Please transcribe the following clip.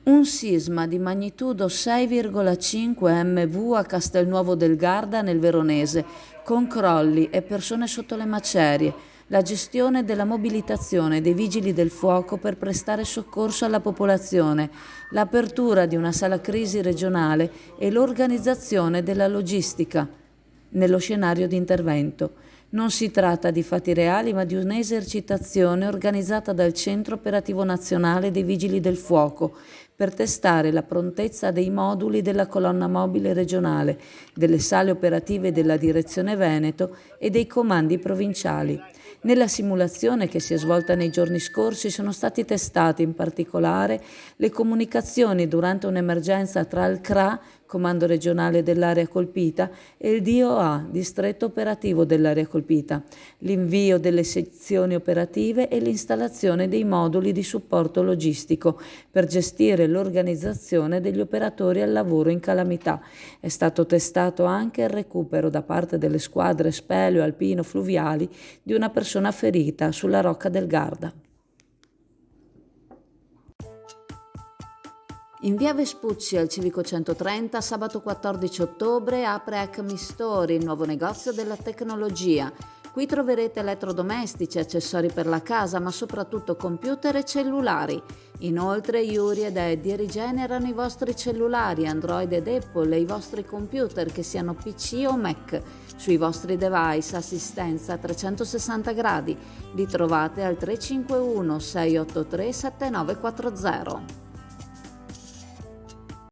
Un sisma di magnitudo 6,5 MV a Castelnuovo del Garda nel Veronese, con crolli e persone sotto le macerie, la gestione della mobilitazione dei vigili del fuoco per prestare soccorso alla popolazione, l'apertura di una sala crisi regionale e l'organizzazione della logistica nello scenario di intervento. Non si tratta di fatti reali, ma di un'esercitazione organizzata dal Centro Operativo Nazionale dei Vigili del Fuoco per testare la prontezza dei moduli della colonna mobile regionale, delle sale operative della Direzione Veneto e dei comandi provinciali. Nella simulazione che si è svolta nei giorni scorsi sono stati testati in particolare le comunicazioni durante un'emergenza tra il CRA, Comando regionale dell'area colpita, e il DOA, Distretto operativo dell'area colpita, l'invio delle sezioni operative e l'installazione dei moduli di supporto logistico per gestire l'organizzazione degli operatori al lavoro in calamità. È stato testato anche il recupero da parte delle squadre speleo alpino fluviali di una persona ferita sulla Rocca del Garda. In via Vespucci al Civico 130, sabato 14 ottobre, apre Acme Store, il nuovo negozio della tecnologia. Qui troverete elettrodomestici, accessori per la casa, ma soprattutto computer e cellulari. Inoltre Yuri ed Eddie rigenerano i vostri cellulari, Android ed Apple e i vostri computer, che siano PC o Mac. Sui vostri device assistenza a 360 gradi. Li trovate al 351 683 7940.